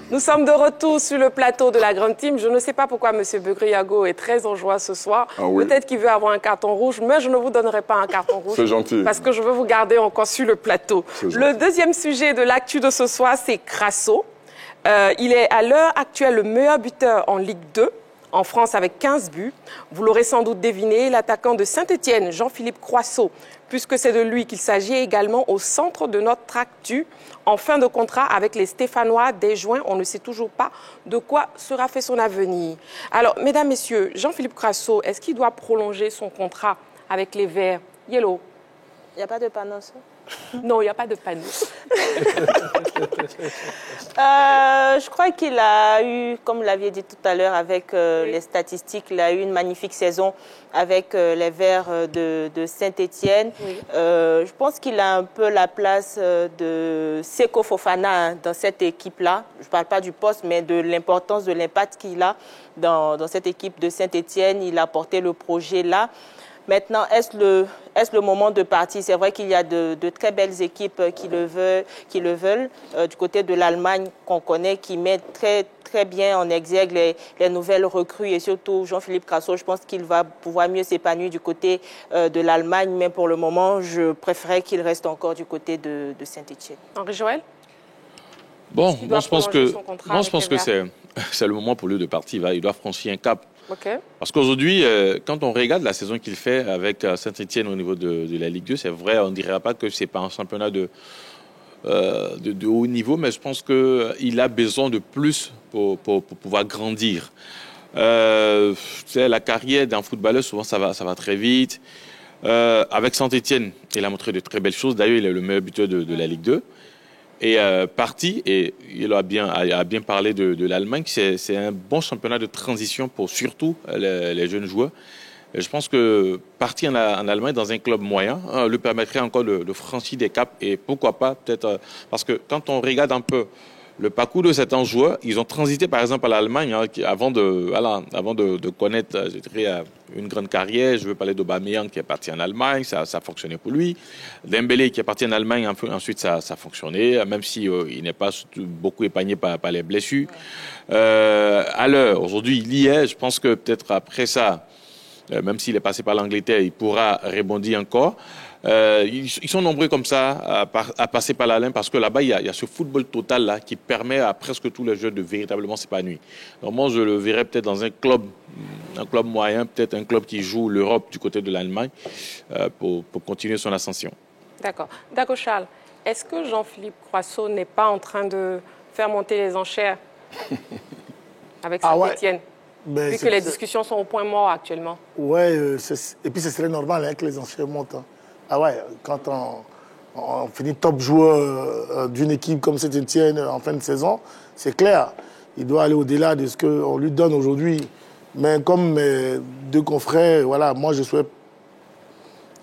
Nous sommes de retour sur le plateau de la Grande Team. Je ne sais pas pourquoi M. Begriago est très en joie ce soir. Ah oui. Peut-être qu'il veut avoir un carton rouge, mais je ne vous donnerai pas un carton rouge. C'est gentil. Parce que je veux vous garder encore sur le plateau. Le deuxième sujet de l'actu de ce soir, c'est Crasso. Il est à l'heure actuelle le meilleur buteur en Ligue 2. En France avec 15 buts. Vous l'aurez sans doute deviné, l'attaquant de Saint-Étienne, Jean-Philippe Croissot, puisque c'est de lui qu'il s'agit également au centre de notre actu. En fin de contrat avec les Stéphanois dès juin, on ne sait toujours pas de quoi sera fait son avenir. Alors, mesdames, messieurs, Jean-Philippe Croissot, est-ce qu'il doit prolonger son contrat avec les Verts? Yellow? Il n'y a pas de panneau, ça? Non, il n'y a pas de panneau. Je crois qu'il a eu, comme vous l'aviez dit tout à l'heure avec les statistiques, il a eu une magnifique saison avec les Verts de Saint-Étienne. Oui. Je pense qu'il a un peu la place de Seko Fofana dans cette équipe-là. Je ne parle pas du poste, mais de l'importance, de l'impact qu'il a dans cette équipe de Saint-Étienne. Il a porté le projet là. Maintenant, est-ce le moment de partir? C'est vrai qu'il y a de très belles équipes qui le veulent. Du côté de l'Allemagne, qu'on connaît, qui met très, très bien en exergue les nouvelles recrues et surtout Jean-Philippe Crasso. Je pense qu'il va pouvoir mieux s'épanouir du côté de l'Allemagne. Mais pour le moment, je préférerais qu'il reste encore du côté de Saint-Étienne. Henri-Joël? Bon, moi je pense que c'est le moment pour lui de partir. Il doit franchir un cap. Okay. Parce qu'aujourd'hui, quand on regarde la saison qu'il fait avec Saint-Étienne au niveau de la Ligue 2, c'est vrai, on ne dirait pas que ce n'est pas un championnat de haut niveau, mais je pense qu'il a besoin de plus pour pouvoir grandir. La carrière d'un footballeur, souvent, ça va très vite. Avec Saint-Étienne, il a montré de très belles choses. D'ailleurs, il est le meilleur buteur de la Ligue 2. Et parti, et il a bien parlé de l'Allemagne, c'est un bon championnat de transition pour surtout les jeunes joueurs. Et je pense que partir en Allemagne dans un club moyen lui permettrait encore de franchir des caps et pourquoi pas peut-être parce que quand on regarde un peu le parcours de certains joueurs, ils ont transité par exemple à l'Allemagne avant de connaître, je dirais, une grande carrière. Je veux parler d'Aubameyang qui est parti en Allemagne, ça a fonctionné pour lui. Dembélé qui est parti en Allemagne, ensuite ça a fonctionné, même si il n'est pas beaucoup épargné par les blessures. À l'heure, aujourd'hui, il y est. Je pense que peut-être après ça, même s'il est passé par l'Angleterre, il pourra rebondir encore. Ils sont nombreux comme ça à passer par l'Allemagne parce que là-bas, il y a ce football total là qui permet à presque tous les joueurs de véritablement s'épanouir. Donc moi, je le verrais peut-être dans un club moyen, peut-être un club qui joue l'Europe du côté de l'Allemagne pour continuer son ascension. D'accord. D'accord, Charles. Est-ce que Jean-Philippe Croissot n'est pas en train de faire monter les enchères avec Saint-Étienne? Ben, vu que les discussions sont au point mort actuellement. Oui, et puis ce serait normal que les enchères montent. Hein. Ah ouais, quand on finit top joueur d'une équipe comme Saint-Étienne en fin de saison, c'est clair. Il doit aller au-delà de ce qu'on lui donne aujourd'hui. Mais comme mes deux confrères, voilà, moi je souhaite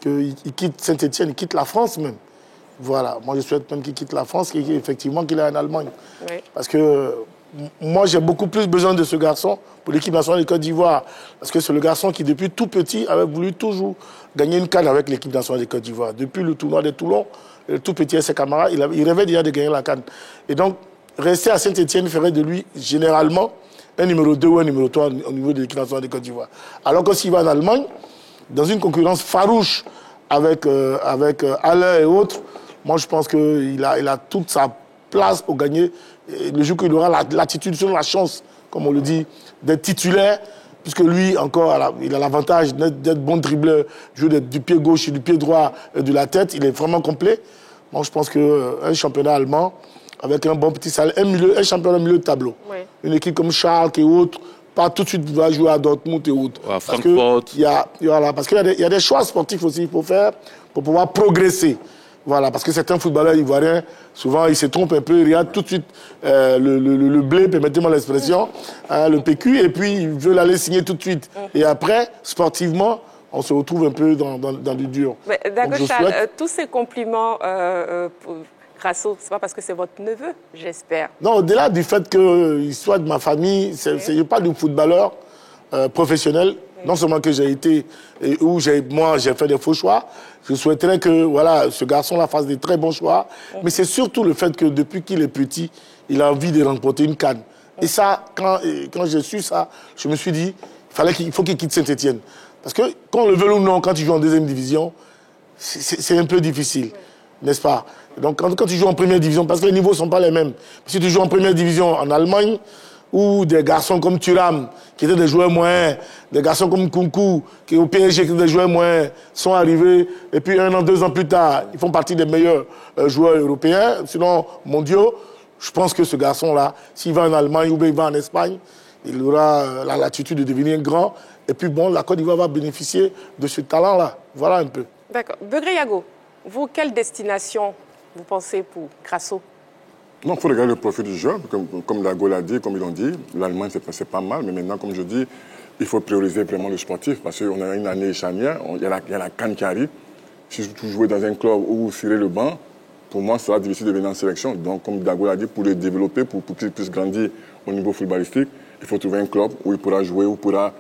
qu'il quitte Saint-Étienne, il quitte la France même. Voilà, moi je souhaite même qu'il quitte la France, effectivement qu'il est en Allemagne. Oui. Parce que moi j'ai beaucoup plus besoin de ce garçon pour l'équipe nationale de Côte d'Ivoire. Parce que c'est le garçon qui depuis tout petit avait voulu toujours gagner une CAN avec l'équipe nationale de Côte d'Ivoire. Depuis le tournoi de Toulon, le tout petit et ses camarades, il rêvait déjà de gagner la CAN. Et donc, rester à Saint-Étienne ferait de lui généralement un numéro 2 ou un numéro 3 au niveau de l'équipe nationale de Côte d'Ivoire. Alors que s'il va en Allemagne, dans une concurrence farouche avec Haller et autres, moi je pense qu'il a toute sa place pour gagner. Et le jour qu'il aura l'attitude, la chance, comme on le dit, d'être titulaire, puisque lui, encore, il a l'avantage d'être bon dribbleur, jouer du pied gauche et du pied droit de la tête, il est vraiment complet. Moi, je pense qu'un championnat allemand, avec un bon petit salaire, un championnat milieu de tableau, oui. Une équipe comme Schalke et autres, pas tout de suite va jouer à Dortmund et autres. À Francfort. Parce qu'il y a des choix sportifs aussi qu'il faut faire pour pouvoir progresser. Voilà, parce que certains footballeurs ivoiriens, souvent, ils se trompent un peu, ils regardent tout de suite le blé, permettez-moi l'expression, le PQ, et puis ils veulent aller signer tout de suite. Et après, sportivement, on se retrouve un peu dans du dur. D'accord, Charles, tous ces compliments, Crasso, c'est pas parce que c'est votre neveu, j'espère. Non, au-delà du fait qu'il soit de ma famille, je ne parle du footballeur professionnel, non seulement que j'ai été, où moi j'ai fait des faux choix, je souhaiterais que voilà, ce garçon-là fasse des très bons choix, mais c'est surtout le fait que depuis qu'il est petit, il a envie de remporter une CAN. Et ça, quand j'ai su ça, je me suis dit, il faut qu'il quitte Saint-Etienne. Parce que, qu'on le veuille ou non, quand tu joues en deuxième division, c'est un peu difficile, n'est-ce pas? Donc, quand tu joues en première division, parce que les niveaux ne sont pas les mêmes. Si tu joues en première division en Allemagne, où des garçons comme Thuram, qui étaient des joueurs moyens, des garçons comme Kunku, qui au PSG, qui étaient des joueurs moyens, sont arrivés, et puis 1 an, 2 ans plus tard, ils font partie des meilleurs joueurs européens, sinon mondiaux. Je pense que ce garçon-là, s'il va en Allemagne ou bien il va en Espagne, il aura la latitude de devenir grand. Et puis bon, la Côte d'Ivoire va bénéficier de ce talent-là. Voilà un peu. D'accord. Begré Yago, vous, quelle destination vous pensez pour Crasso? Non, il faut regarder le profil du joueur. Comme Dago l'a dit, comme ils l'ont dit, l'Allemagne, c'est pas mal. Mais maintenant, comme je dis, il faut prioriser vraiment le sportif. Parce qu'on a une année charnière, il y a la CAN qui arrive. Si vous jouez dans un club où vous serez le banc, pour moi, ça sera difficile de venir en sélection. Donc, comme Dago l'a dit, pour le développer, pour qu'il puisse grandir au niveau footballistique, il faut trouver un club où il pourra jouer, où il pourra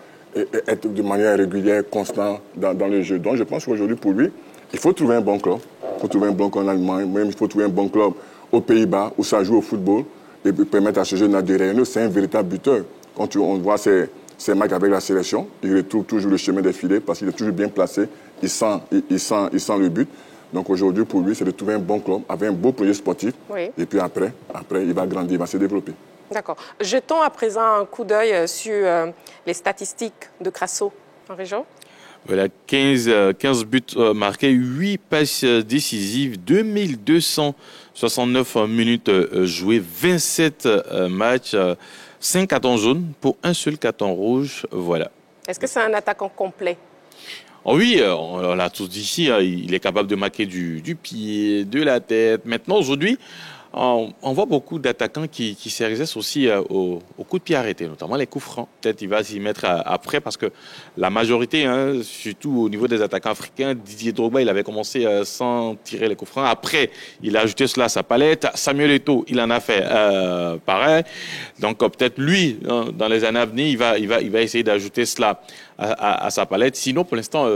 être de manière régulière, constante dans le jeu. Donc, je pense qu'aujourd'hui, pour lui, il faut trouver un bon club. Il faut trouver un bon club en Allemagne, même il faut trouver un bon club aux Pays-Bas, où ça joue au football, et permettre à ce jeune de rayonner. C'est un véritable buteur. Quand on voit ces matchs avec la sélection, il retrouve toujours le chemin des filets, parce qu'il est toujours bien placé, il sent le but. Donc aujourd'hui, pour lui, c'est de trouver un bon club, avec un beau projet sportif. Oui. Et puis après, il va grandir, il va se développer. D'accord. Jetons à présent un coup d'œil sur les statistiques de Crasso en région. Voilà, 15 buts marqués, 8 passes décisives, 2269 minutes jouées, 27 matchs, 5 cartons jaunes pour un seul carton rouge. Voilà. Est-ce que c'est un attaquant complet? Oh oui, on l'a tous dit ici, hein, il est capable de marquer du pied, de la tête. Maintenant, aujourd'hui, on voit beaucoup d'attaquants qui s'exercent aussi au coup de pied arrêté, notamment les coups francs. Peut-être il va s'y mettre après parce que la majorité, hein, surtout au niveau des attaquants africains, Didier Drogba, il avait commencé sans tirer les coups francs. Après, il a ajouté cela à sa palette. Samuel Eto'o, il en a fait pareil. Donc peut-être lui, dans les années à venir, il va essayer d'ajouter cela à sa palette. Sinon, pour l'instant,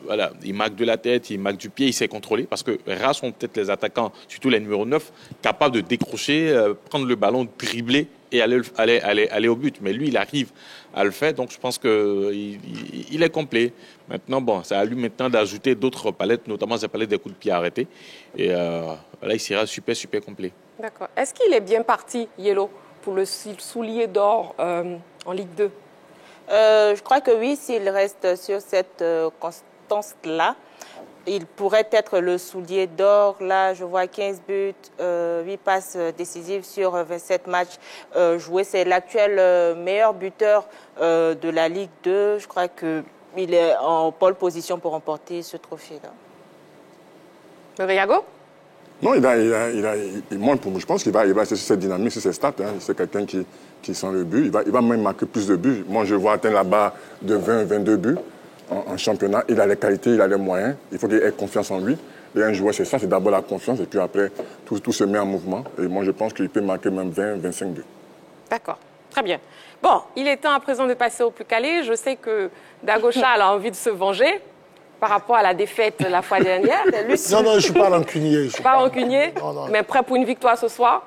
voilà, il marque de la tête, il marque du pied, il sait contrôler parce que rares sont peut-être les attaquants, surtout les numéros 9, capables de décrocher, prendre le ballon, dribbler et aller au but. Mais lui, il arrive à le faire, donc je pense qu'il est complet. Maintenant, bon, c'est à lui maintenant d'ajouter d'autres palettes, notamment ces palettes des coups de pied arrêtés. Et là, il sera super complet. D'accord. Est-ce qu'il est bien parti, Yellow, pour le soulier d'or en Ligue 2? Je crois que oui, s'il reste sur cette constance-là, il pourrait être le soulier d'or. Là, je vois 15 buts, 8 passes décisives sur 27 matchs joués. C'est l'actuel meilleur buteur de la Ligue 2. Je crois qu'il est en pole position pour remporter ce trophée-là. Yago? Non, je pense qu'il va rester sur cette dynamique, sur ses stats. Hein. C'est quelqu'un qui sent le but. Il va même marquer plus de buts. Moi, je vois atteindre la barre de 20-22 buts en championnat. Il a les qualités, il a les moyens. Il faut qu'il ait confiance en lui. Et un joueur, c'est ça, c'est d'abord la confiance. Et puis après, tout se met en mouvement. Et moi, je pense qu'il peut marquer même 20-25 buts. D'accord. Très bien. Bon, il est temps à présent de passer au plus calé. Je sais que Dago Charles a envie de se venger par rapport à la défaite la fois dernière. Non, je ne suis pas rancunier. Pas rancunier, mais prêt pour une victoire ce soir?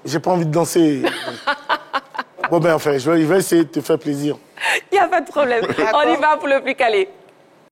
J'ai pas envie de danser. Bon, ben enfin, je vais essayer de te faire plaisir. Il n'y a pas de problème. On y va pour le plus calé.